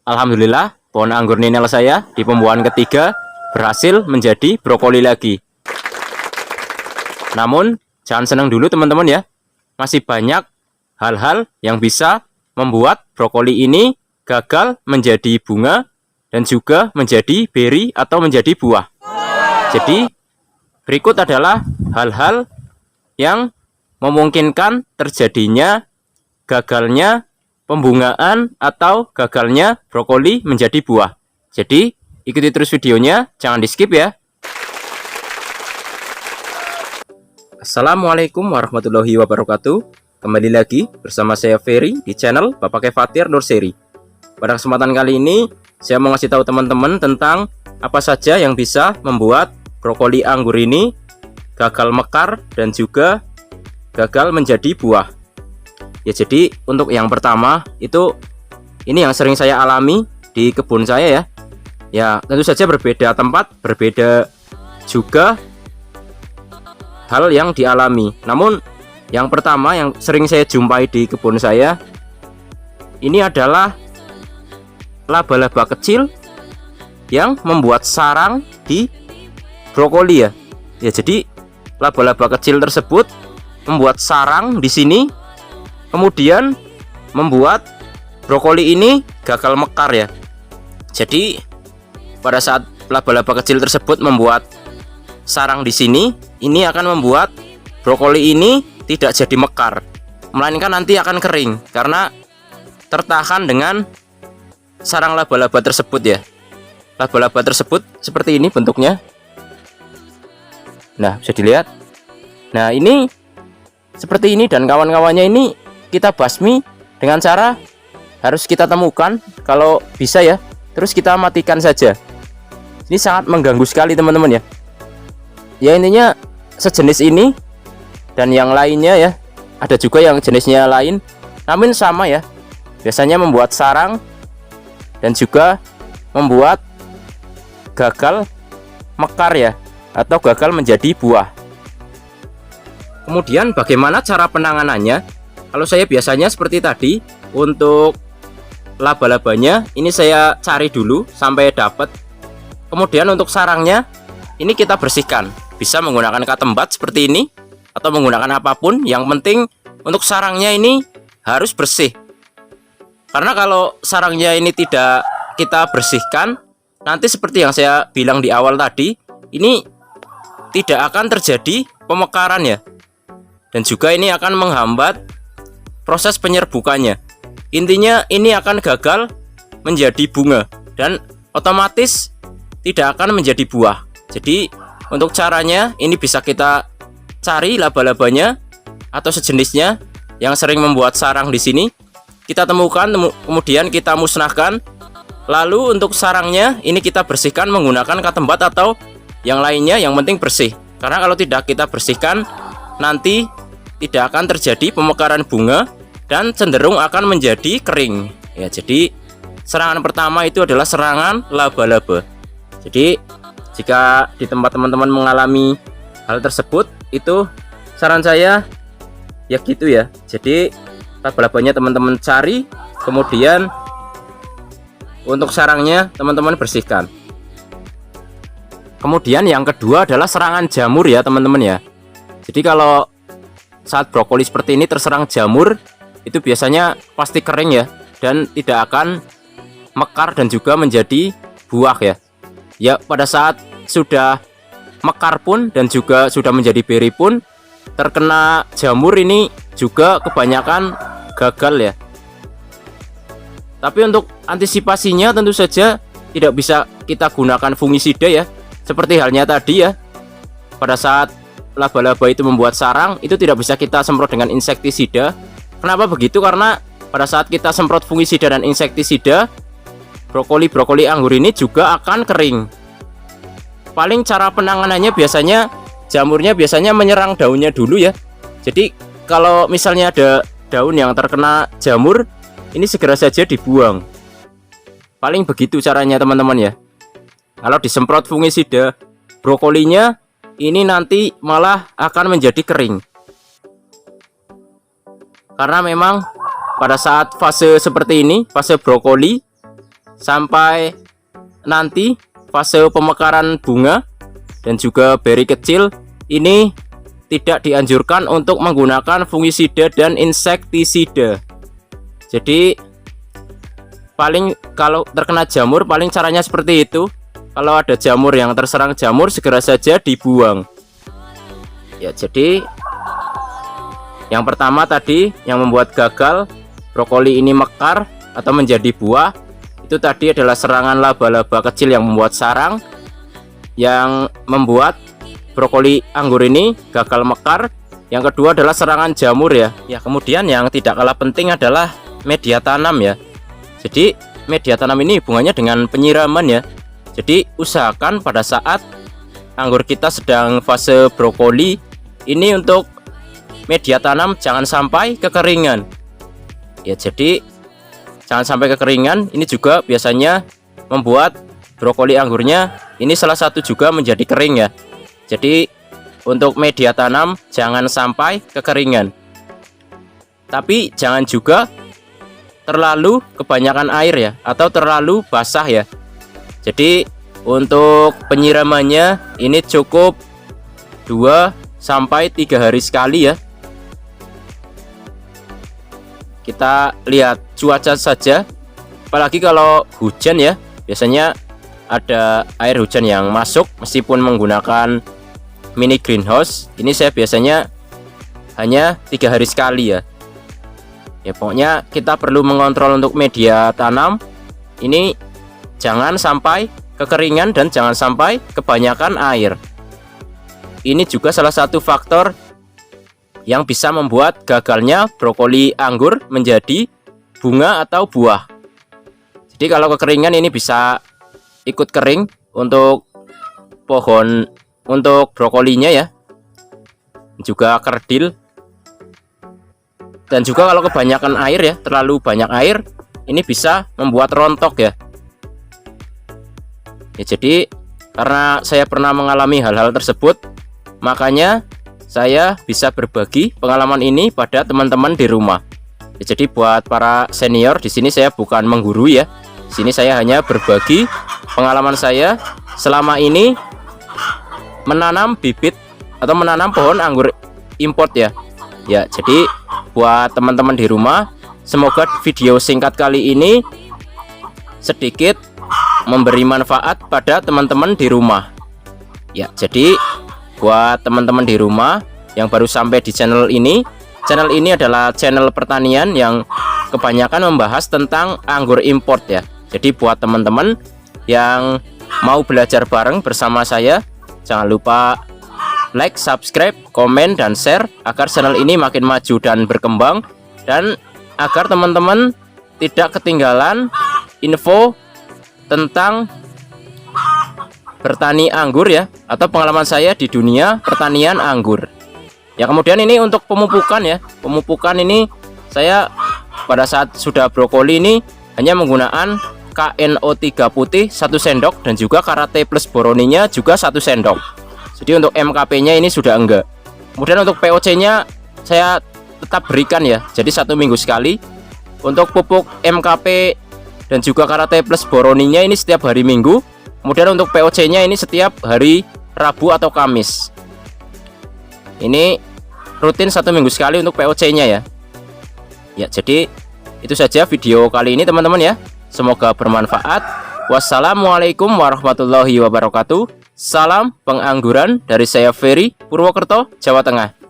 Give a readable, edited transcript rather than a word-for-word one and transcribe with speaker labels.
Speaker 1: Alhamdulillah, pohon anggur ninel saya di pembuahan ketiga berhasil menjadi brokoli lagi. Namun, jangan senang dulu teman-teman ya. Masih banyak hal-hal yang bisa membuat brokoli ini gagal menjadi bunga dan juga menjadi beri atau menjadi buah. Jadi, berikut adalah hal-hal yang memungkinkan terjadinya gagalnya pembungaan atau gagalnya brokoli menjadi buah. Jadi, ikuti terus videonya, jangan di-skip ya. Assalamualaikum warahmatullahi wabarakatuh. Kembali lagi bersama saya Ferry di channel Bapak Kefatir Nurseri. Pada kesempatan kali ini, saya mau ngasih tahu teman-teman tentang apa saja yang bisa membuat brokoli anggur ini gagal mekar dan juga gagal menjadi buah. Ya, jadi untuk yang pertama itu ini yang sering saya alami di kebun saya ya. Ya, tentu saja berbeda tempat, berbeda juga hal yang dialami. Namun yang pertama yang sering saya jumpai di kebun saya ini adalah laba-laba kecil yang membuat sarang di brokoli ya. Ya, jadi laba-laba kecil tersebut membuat sarang di sini, kemudian membuat brokoli ini gagal mekar ya. Jadi pada saat laba-laba kecil tersebut membuat sarang di sini, ini akan membuat brokoli ini tidak jadi mekar, melainkan nanti akan kering karena tertahan dengan sarang laba-laba tersebut ya. Laba-laba tersebut seperti ini bentuknya. Nah, bisa dilihat. Nah, ini seperti ini dan kawan-kawannya ini kita basmi dengan cara harus kita temukan kalau bisa ya, terus kita matikan saja. Ini sangat mengganggu sekali teman-teman ya. Ya, intinya sejenis ini dan yang lainnya ya, ada juga yang jenisnya lain namun sama ya, biasanya membuat sarang dan juga membuat gagal mekar ya, atau gagal menjadi buah. Kemudian bagaimana cara penanganannya? Kalau saya biasanya seperti tadi, untuk laba-labanya ini saya cari dulu sampai dapat. Kemudian untuk sarangnya ini kita bersihkan, bisa menggunakan katembat seperti ini atau menggunakan apapun. Yang penting untuk sarangnya ini harus bersih, karena kalau sarangnya ini tidak kita bersihkan, nanti seperti yang saya bilang di awal tadi, ini tidak akan terjadi pemekaran ya, dan juga ini akan menghambat proses penyerbukannya. Intinya ini akan gagal menjadi bunga dan otomatis tidak akan menjadi buah. Jadi untuk caranya ini bisa kita cari laba-labanya atau sejenisnya yang sering membuat sarang di sini. Kita temukan, kemudian kita musnahkan. Lalu untuk sarangnya ini kita bersihkan menggunakan katembat atau yang lainnya, yang penting bersih. Karena kalau tidak kita bersihkan, nanti tidak akan terjadi pemekaran bunga dan cenderung akan menjadi kering. Ya, jadi serangan pertama itu adalah serangan laba-laba. Jadi jika di tempat teman-teman mengalami hal tersebut, itu saran saya ya gitu ya. Jadi laba-labanya teman-teman cari, kemudian untuk sarangnya teman-teman bersihkan. Kemudian yang kedua adalah serangan jamur ya teman-teman ya. Jadi kalau saat brokoli seperti ini terserang jamur, itu biasanya pasti kering ya, dan tidak akan mekar dan juga menjadi buah ya. Ya, pada saat sudah mekar pun dan juga sudah menjadi beri pun, terkena jamur ini juga kebanyakan gagal ya. Tapi untuk antisipasinya tentu saja tidak bisa kita gunakan fungisida ya. Seperti halnya tadi ya, pada saat laba-laba itu membuat sarang, itu tidak bisa kita semprot dengan insektisida. Kenapa begitu? Karena pada saat kita semprot fungisida dan insektisida, brokoli anggur ini juga akan kering. Paling cara penanganannya biasanya jamurnya biasanya menyerang daunnya dulu ya. Jadi kalau misalnya ada daun yang terkena jamur, ini segera saja dibuang. Paling begitu caranya teman-teman ya. Kalau disemprot fungisida, brokolinya ini nanti malah akan menjadi kering. Karena memang pada saat fase seperti ini, fase brokoli, sampai nanti fase pemekaran bunga dan juga beri kecil, ini tidak dianjurkan untuk menggunakan fungisida dan insektisida. Jadi paling kalau terkena jamur paling caranya seperti itu. Kalau ada jamur yang terserang jamur, segera saja dibuang. Ya, jadi yang pertama tadi yang membuat gagal brokoli ini mekar atau menjadi buah, itu tadi adalah serangan laba-laba kecil yang membuat sarang, yang membuat brokoli anggur ini gagal mekar. Yang kedua adalah serangan jamur ya. Ya, kemudian yang tidak kalah penting adalah media tanam ya. Jadi media tanam ini hubungannya dengan penyiraman ya. Jadi usahakan pada saat anggur kita sedang fase brokoli ini untuk media tanam jangan sampai kekeringan. Ya, jadi jangan sampai kekeringan. Ini juga biasanya membuat brokoli anggurnya ini salah satu juga menjadi kering ya. Jadi untuk media tanam jangan sampai kekeringan. Tapi jangan juga terlalu kebanyakan air ya, atau terlalu basah ya. Jadi untuk penyiramannya ini cukup 2 sampai 3 hari sekali ya. Kita lihat cuaca saja. Apalagi kalau hujan ya, biasanya ada air hujan yang masuk meskipun menggunakan mini greenhouse. Ini saya biasanya hanya 3 hari sekali ya. Ya, pokoknya kita perlu mengontrol untuk media tanam. Ini jangan sampai kekeringan dan jangan sampai kebanyakan air. Ini juga salah satu faktor yang bisa membuat gagalnya brokoli anggur menjadi bunga atau buah. Jadi kalau kekeringan ini bisa ikut kering untuk pohon, untuk brokolinya ya, juga kerdil. Dan juga kalau kebanyakan air ya, terlalu banyak air, ini bisa membuat rontok ya. Ya, jadi karena saya pernah mengalami hal-hal tersebut, makanya saya bisa berbagi pengalaman ini pada teman-teman di rumah. Ya, jadi buat para senior di sini saya bukan menggurui ya. Di sini saya hanya berbagi pengalaman saya selama ini menanam bibit atau menanam pohon anggur import ya. Ya, jadi buat teman-teman di rumah, semoga video singkat kali ini sedikit memberi manfaat pada teman-teman di rumah. Ya, jadi buat teman-teman di rumah yang baru sampai di channel ini adalah channel pertanian yang kebanyakan membahas tentang anggur import ya. Jadi buat teman-teman yang mau belajar bareng bersama saya, jangan lupa like, subscribe, komen, dan share agar channel ini makin maju dan berkembang, dan agar teman-teman tidak ketinggalan info tentang bertani anggur ya, atau pengalaman saya di dunia pertanian anggur. Ya, kemudian ini untuk pemupukan ya. Pemupukan ini saya pada saat sudah brokoli ini hanya menggunakan KNO3 putih 1 sendok dan juga Karate Plus Boroninya juga 1 sendok. Jadi untuk MKP-nya ini sudah enggak. Kemudian untuk POC-nya saya tetap berikan ya. Jadi 1 minggu sekali. Untuk pupuk MKP dan juga Karate Plus Boroninya ini setiap hari Minggu. Kemudian untuk POC-nya ini setiap hari Rabu atau Kamis. Ini rutin 1 minggu sekali untuk POC-nya ya. Ya, jadi itu saja video kali ini teman-teman ya. Semoga bermanfaat. Wassalamualaikum warahmatullahi wabarakatuh. Salam pengangguran dari saya Ferry, Purwokerto, Jawa Tengah.